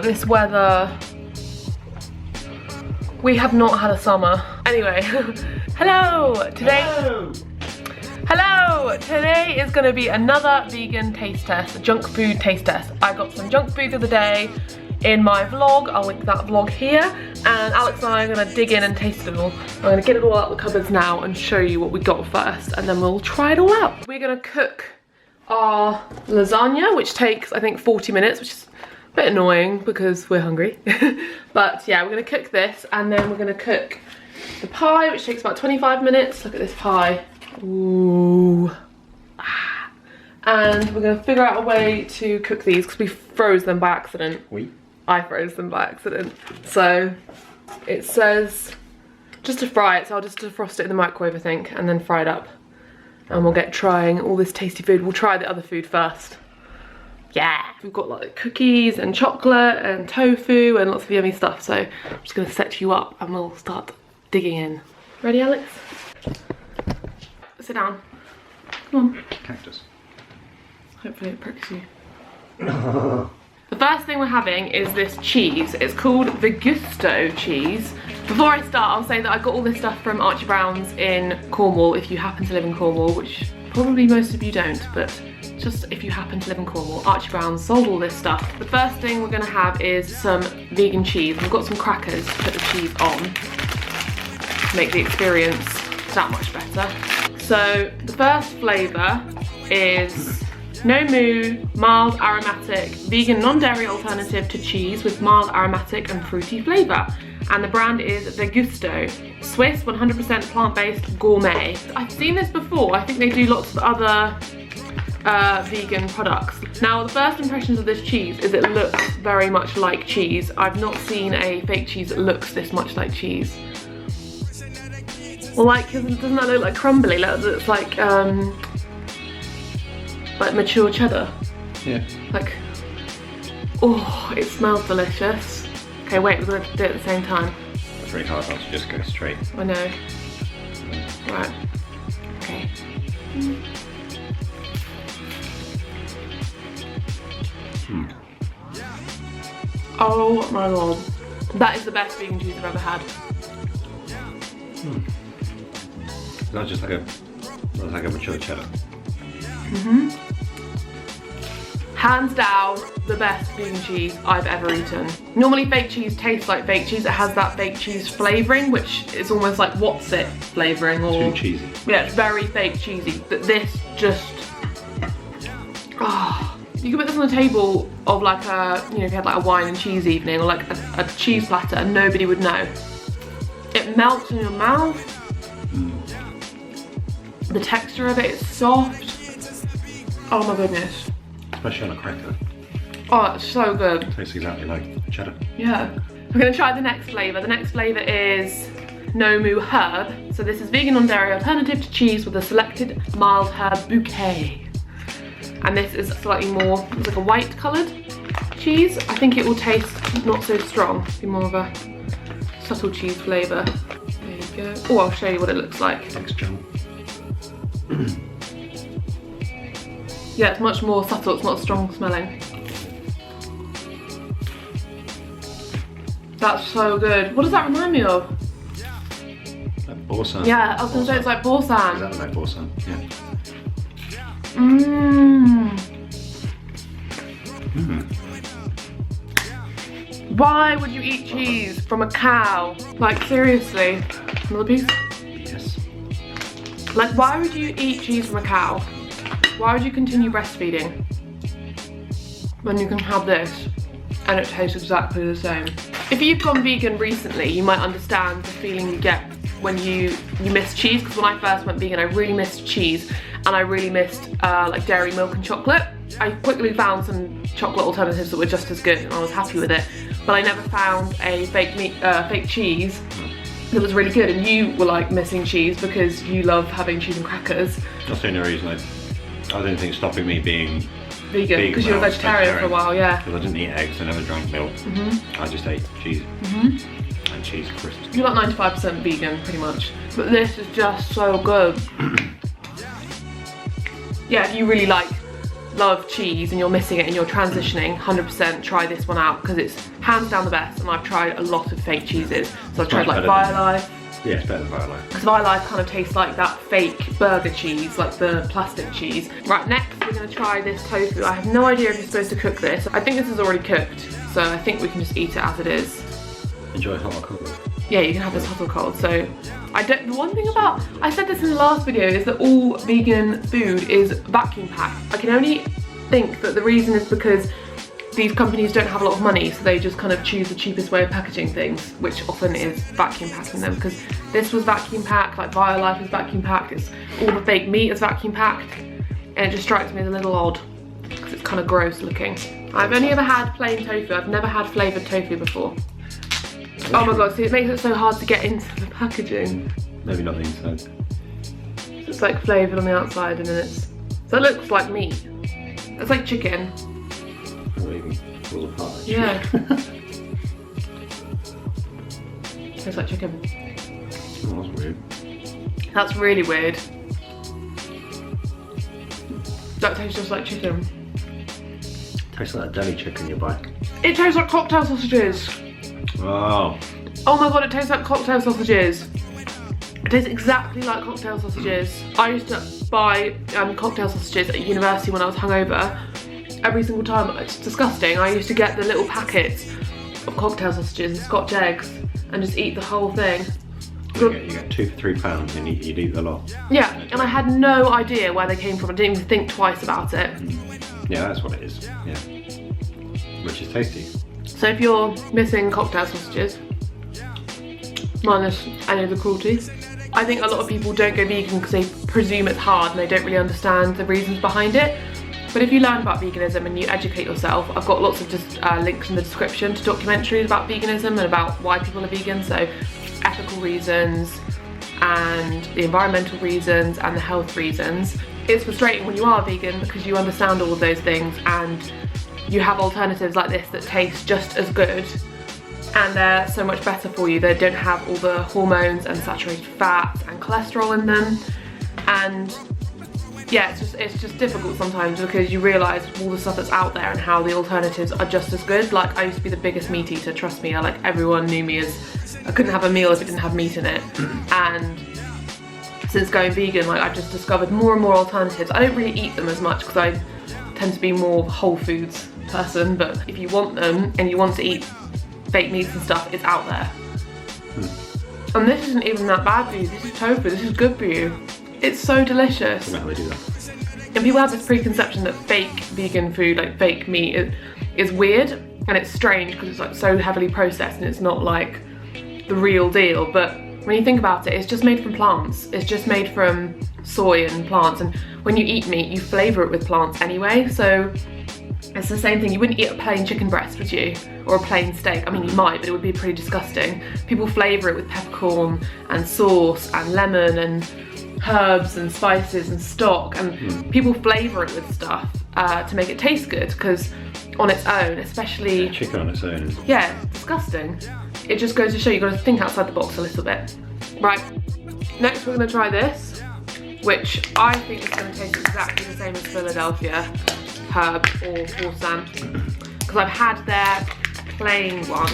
this weather. We have not had a summer. Anyway, hello! Today is gonna be another vegan taste test, a junk food taste test. I got some junk food the other day in my vlog. I'll link that vlog here. And Alex and I are gonna dig in and taste it all. I'm gonna get it all out of the cupboards now and show you what we got first, and then we'll try it all out. We're gonna cook our lasagna, which takes, I think, 40 minutes, which is a bit annoying because we're hungry. But yeah, we're gonna cook this, and then we're gonna cook the pie, which takes about 25 minutes. Look at this pie. Ooh. Ah. And we're gonna figure out a way to cook these because we froze them by accident. I froze them by accident. So it says just to fry it, so I'll just defrost it in the microwave, I think, and then fry it up. And we'll get trying all this tasty food. We'll try the other food first. Yeah. We've got like cookies and chocolate and tofu and lots of yummy stuff. So I'm just gonna set you up and we'll start digging in. Ready, Alex? Sit down. Come on. Cactus. Hopefully it pricks you. The first thing we're having is this cheese. It's called the Gusto cheese. Before I start, I'll say that I got all this stuff from Archie Brown's in Cornwall, if you happen to live in Cornwall, which probably most of you don't, but just if you happen to live in Cornwall, Archie Brown's sold all this stuff. The first thing we're gonna have is some vegan cheese. We've got some crackers to put the cheese on to make the experience that much better. So the first flavour is no moo, mild aromatic, vegan non-dairy alternative to cheese with mild aromatic and fruity flavour. And the brand is the Gusto, Swiss 100% plant-based gourmet. I've seen this before. I think they do lots of other vegan products. Now, the first impressions of this cheese is it looks very much like cheese. I've not seen a fake cheese that looks this much like cheese. Well, like, doesn't that look like crumbly? It's like mature cheddar. Yeah. Like, oh, it smells delicious. Okay, wait, we're gonna do it at the same time. It's really hard not to just go straight. I know. Right. Okay. Oh my god. That is the best vegan cheese I've ever had. That's just like a mature cheddar. Hands down, the best vegan cheese I've ever eaten. Normally fake cheese tastes like fake cheese. It has that fake cheese flavouring, which is almost like what's it flavouring, or too cheesy. Yeah, it's very fake cheesy. But this just, you could put this on the table of like a, you know, if you had like a wine and cheese evening, or like a cheese platter, and nobody would know. It melts in your mouth. The texture of it is soft. Oh my goodness. Especially on a cracker. Oh, it's so good. It tastes exactly like cheddar. Yeah. We're gonna try the next flavour. The next flavour is no moo herb. So this is vegan non-dairy alternative to cheese with a selected mild herb bouquet. And this is slightly more, it's like a white coloured cheese. I think it will taste not so strong. Be more of a subtle cheese flavour. There you go. Oh, I'll show you what it looks like. Thanks, John. Yeah, it's much more subtle, it's not strong smelling. That's so good. What does that remind me of? Like Borsan. Yeah, I was gonna say it's like Borsan. Exactly like Borsan, yeah. Why would you eat cheese from a cow? Like, seriously. Another piece? Yes. Like, why would you eat cheese from a cow? Why would you continue breastfeeding when you can have this and it tastes exactly the same? If you've gone vegan recently, you might understand the feeling you get when you miss cheese, because when I first went vegan, I really missed cheese and I really missed like dairy milk and chocolate. I quickly found some chocolate alternatives that were just as good and I was happy with it, but I never found a fake cheese that was really good. And you were like missing cheese because you love having cheese and crackers. That's the only reason I didn't think stopping me being vegan, because you were vegetarian for a while, yeah. Because I didn't eat eggs, I never drank milk. I just ate cheese and cheese crisps. You're like 95% vegan, pretty much. But this is just so good. Yeah, if you really like love cheese and you're missing it and you're transitioning, 100% try this one out because it's hands down the best, and I've tried a lot of fake cheeses. So I've tried like Violife. Yeah, it's better than Violife. Because Violife kind of tastes like that fake burger cheese, like the plastic cheese. Right, next we're going to try this tofu. I have no idea if you're supposed to cook this. I think this is already cooked, so I think we can just eat it as it is. Enjoy hot or cold. Yeah, you can have this hot or cold. So the one thing about, I said this in the last video, is that all vegan food is vacuum packed. I can only think that the reason is because these companies don't have a lot of money, so they just kind of choose the cheapest way of packaging things, which often is vacuum packing them. Because this was vacuum packed, like Violife is vacuum packed, it's all the fake meat is vacuum packed, and it just strikes me as a little odd because it's kind of gross looking. I've only ever had plain tofu. I've never had flavoured tofu before. Oh my god, see, it makes it so hard to get into the packaging. Maybe not the inside. So it's like flavoured on the outside and then it's... So it looks like meat. It's like chicken. Fall apart. Yeah. Tastes like chicken. Oh, that's weird. That's really weird. That tastes just like chicken. Tastes like that deli chicken you buy. It tastes like cocktail sausages. Oh. Oh my god, it tastes like cocktail sausages. It tastes exactly like cocktail sausages. I used to buy cocktail sausages at university when I was hungover. Every single time. It's disgusting. I used to get the little packets of cocktail sausages and Scotch eggs and just eat the whole thing. You get 2 for £3 and you'd eat a lot. Yeah, and I had no idea where they came from. I didn't even think twice about it. Yeah, that's what it is. Yeah. Which is tasty. So if you're missing cocktail sausages, minus any of the cruelty, I think a lot of people don't go vegan because they presume it's hard and they don't really understand the reasons behind it. But if you learn about veganism and you educate yourself, I've got lots of just links in the description to documentaries about veganism and about why people are vegan. So ethical reasons and the environmental reasons and the health reasons. It's frustrating when you are vegan because you understand all of those things and you have alternatives like this that taste just as good and they're so much better for you. They don't have all the hormones and saturated fats and cholesterol in them, and yeah, it's just difficult sometimes because you realise all the stuff that's out there and how the alternatives are just as good. Like, I used to be the biggest meat eater, trust me. Everyone knew me as, I couldn't have a meal if it didn't have meat in it. And since going vegan, I've just discovered more and more alternatives. I don't really eat them as much because I tend to be more whole foods person, but if you want them and you want to eat fake meats and stuff, it's out there. And this isn't even that bad for you. This is tofu, this is good for you. It's so delicious. I don't know how they do that. And people have this preconception that fake vegan food, like fake meat, is weird and it's strange because it's so heavily processed and it's not like the real deal. But when you think about it, it's just made from plants. It's just made from soy and plants, and when you eat meat, you flavour it with plants anyway. So it's the same thing. You wouldn't eat a plain chicken breast, would you? Or a plain steak. I mean, you might, but it would be pretty disgusting. People flavour it with peppercorn and sauce and lemon and herbs and spices and stock, and people flavour it with stuff to make it taste good, because on its own, especially... Yeah, chicken on its own. Yeah, disgusting. It just goes to show you've got to think outside the box a little bit. Right, next we're going to try this, which I think is going to taste exactly the same as Philadelphia herb or balsam, because I've had their plain one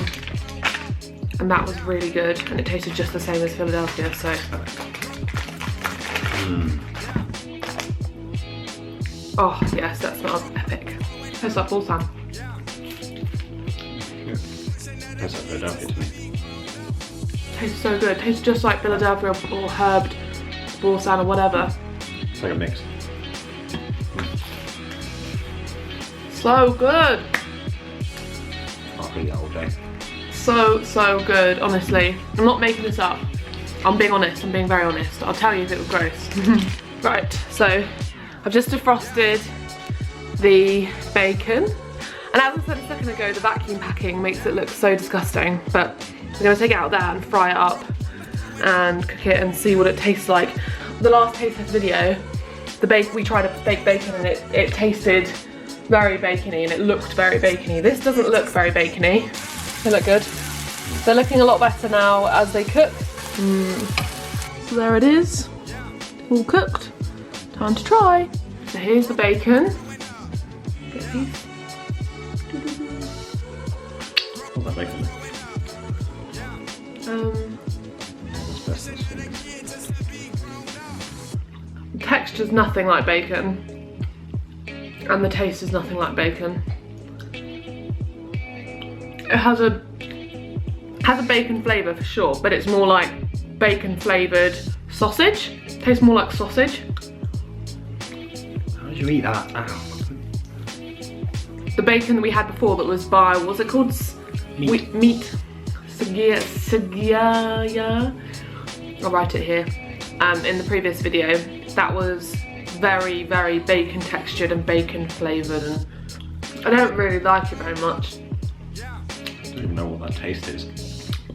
and that was really good and it tasted just the same as Philadelphia. So oh yes, that smells epic. Tastes like balsam. Yeah. Tastes like Philadelphia to me. Tastes so good. Tastes just like Philadelphia or herbed balsam or whatever. It's like a mix. So good. I'll eat that all day. So good, honestly. I'm not making this up. I'm being honest, I'm being very honest. I'll tell you if it was gross. Right, so I've just defrosted the bacon. And as I said a second ago, the vacuum packing makes it look so disgusting. But we're gonna take it out of there and fry it up and cook it and see what it tastes like. The last taste test video, we tried a fake bacon and it tasted very bacony and it looked very bacony. This doesn't look very bacony. They look good. They're looking a lot better now as they cook. So there it is, all cooked. Time to try. So here's the bacon. Get a piece. What's that bacon? The texture's nothing like bacon, and the taste is nothing like bacon. It has a bacon flavour for sure, but it's more like bacon flavoured sausage. It tastes more like sausage. How did you eat that? Ow. The bacon that we had before that was by, what was it called? Meat. Sagaya. I'll write it here. In the previous video, that was very, very bacon textured and bacon flavoured, and I don't really like it very much. I don't even know what that taste is.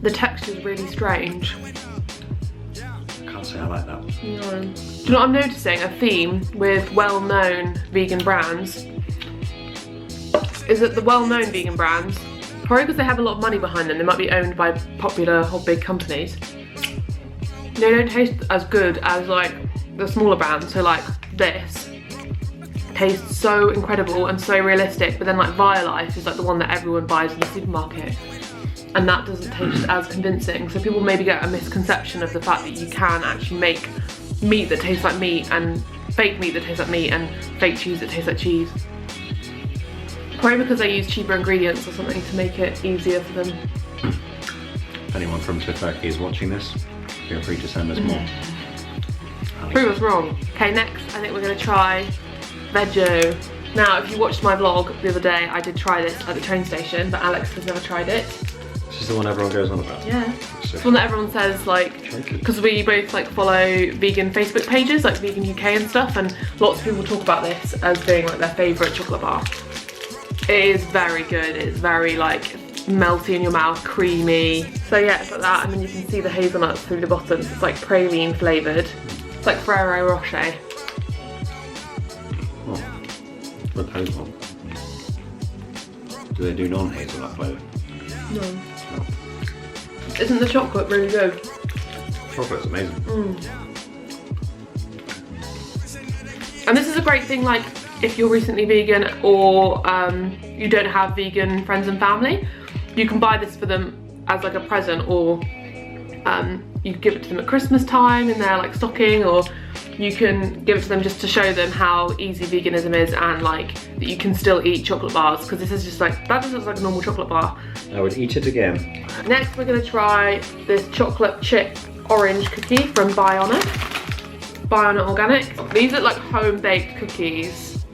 The texture's really strange. I can't say I like that. No. Do you know what I'm noticing? A theme with well-known vegan brands is that the well-known vegan brands, probably because they have a lot of money behind them, they might be owned by popular or big companies, they don't taste as good as like the smaller brands. So like this tastes so incredible and so realistic, but then like Violife is like the one that everyone buys in the supermarket, and that doesn't taste as convincing. So people maybe get a misconception of the fact that you can actually make meat that tastes like meat, and fake meat that tastes like meat, and fake cheese that tastes like cheese. Probably because they use cheaper ingredients or something to make it easier for them. If anyone from Turkey is watching this, feel free to send us more. Prove us wrong. Okay, next I think we're going to try Veggie. Now, if you watched my vlog the other day, I did try this at the train station, but Alex has never tried it. This is the one everyone goes on about? Yeah. It's the one that everyone says, like, because we both like follow vegan Facebook pages, like Vegan UK and stuff, and lots of people talk about this as being like their favourite chocolate bar. It is very good. It's very like melty in your mouth, creamy. So yeah, it's like that, and then you can see the hazelnuts through the bottom. It's like praline flavoured. It's like Ferrero Rocher. Oh, with hazelnut. Do they do non-hazelnut flavour? No. No. Isn't the chocolate really good? Chocolate's amazing. And this is a great thing, like if you're recently vegan or you don't have vegan friends and family, you can buy this for them as like a present, or you can give it to them at Christmas time in their like stocking, or you can give it to them just to show them how easy veganism is, and like that you can still eat chocolate bars, because this is just like, that just looks like a normal chocolate bar. I would eat it again. Next we're going to try this chocolate chip orange cookie from Bionic Organic. These are like home baked cookies.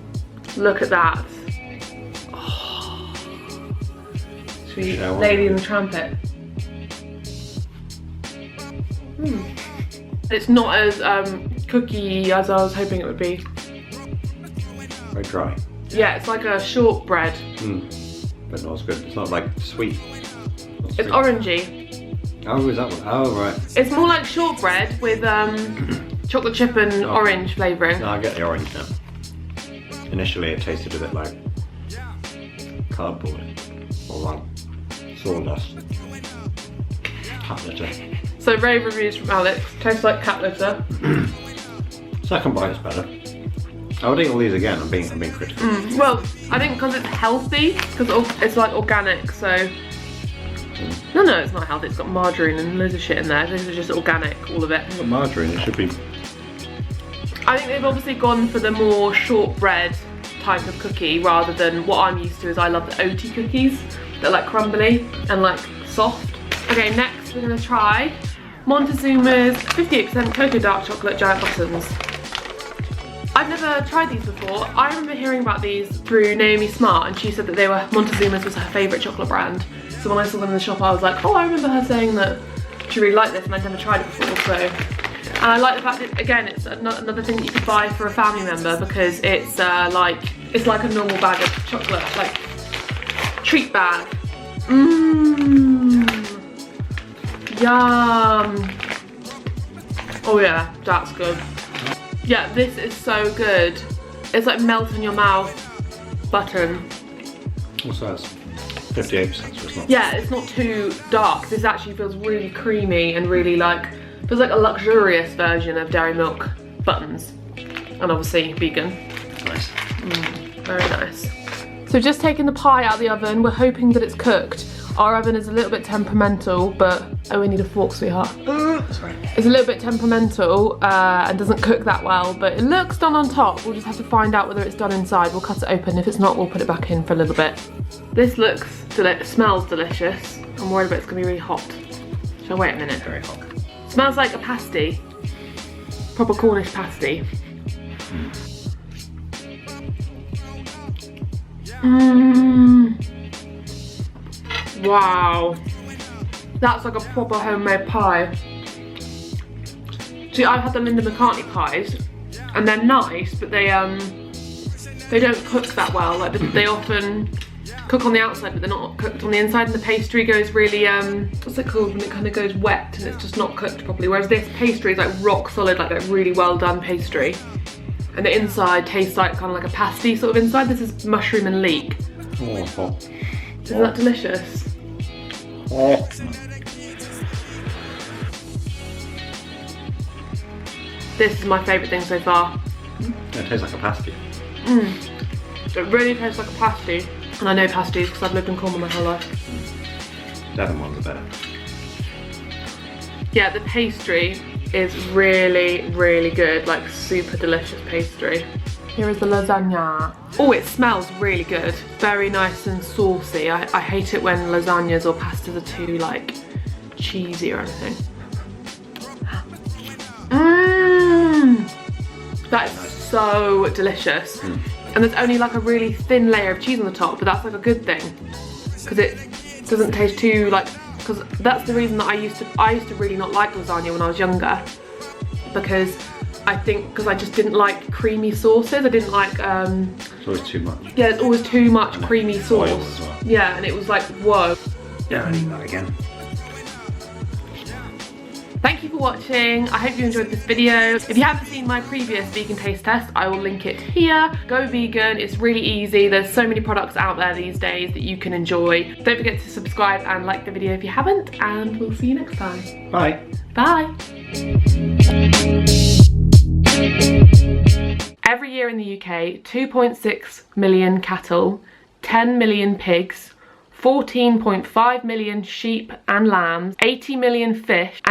Look at that. Oh. Sweet Lady and the Trumpet. It's not as cookie as I was hoping it would be. Very dry. Yeah, it's like a shortbread. But not as good. It's not like sweet. Not It's orangey. Oh, is that one? Oh, right. It's more like shortbread with chocolate chip and orange flavouring. No, I get the orange now. Initially it tasted a bit like cardboard or like sawdust. Cat litter. So rave reviews from Alex. Tastes like cat litter. Second bite is better. I would eat all these again. I'm being critical. Well, I think because it's healthy, because it's like organic, so... No, it's not healthy. It's got margarine and loads of shit in there. This is just organic, all of it. But margarine, it should be... I think they've obviously gone for the more shortbread type of cookie, rather than what I'm used to is I love the oaty cookies. They're like crumbly and like soft. Okay, next we're going to try Montezuma's 58% cocoa dark chocolate giant buttons. I've never tried these before. I remember hearing about these through Naomi Smart, and she said that Montezuma's was her favourite chocolate brand. So when I saw them in the shop, I was like, oh, I remember her saying that she really liked this, and I'd never tried it before. So, and I like the fact that, again, it's another thing that you could buy for a family member, because it's like a normal bag of chocolate, like treat bag. Yum. Oh yeah, that's good. Yeah, this is so good. It's like melt in your mouth button. Also that's 58%, so it's not... Yeah, it's not too dark. This actually feels really creamy and really feels like a luxurious version of dairy milk buttons. And obviously vegan. Nice. Very nice. So just taking the pie out of the oven, we're hoping that it's cooked. Our oven is a little bit temperamental, but, oh, we need a fork, sweetheart. Sorry. It's a little bit temperamental and doesn't cook that well, but it looks done on top. We'll just have to find out whether it's done inside. We'll cut it open. If it's not, we'll put it back in for a little bit. This smells delicious. I'm worried about it's gonna be really hot. Shall I wait a minute? Very hot. Smells like a pasty. Proper Cornish pasty. Wow. That's like a proper homemade pie. See, I've had them in the McCartney pies, and they're nice, but they don't cook that well. Like they often cook on the outside, but they're not cooked on the inside, and the pastry goes really what's it called when it kind of goes wet and it's just not cooked properly. Whereas this pastry is like rock solid, like a really well done pastry, and the inside tastes like kind of like a pasty sort of inside. This is mushroom and leek. Oh. Isn't that delicious? Oh. This is my favourite thing so far. It tastes like a pasty. It really tastes like a pasty. And I know pasties because I've lived in Cornwall my whole life. The other ones are better. Yeah, the pastry is really, really good. Like super delicious pastry. Here is the lasagna. Oh, it smells really good. Very nice and saucy. I hate it when lasagnas or pastas are too like cheesy or anything. That is so delicious. And there's only like a really thin layer of cheese on the top, but that's like a good thing because it doesn't taste too like, because that's the reason that I used to really not like lasagna when I was younger, because I just didn't like creamy sauces. I didn't like It's always too much. yeah, it's always too much creamy sauce. Oil as well. Yeah, and it was like, whoa. Yeah, I'll eat that again. Thank you for watching. I hope you enjoyed this video. If you haven't seen my previous vegan taste test, I will link it here. Go vegan, it's really easy. There's so many products out there these days that you can enjoy. Don't forget to subscribe and like the video if you haven't, and we'll see you next time. Bye. Bye. Every year in the UK, 2.6 million cattle, 10 million pigs, 14.5 million sheep and lambs, 80 million fish,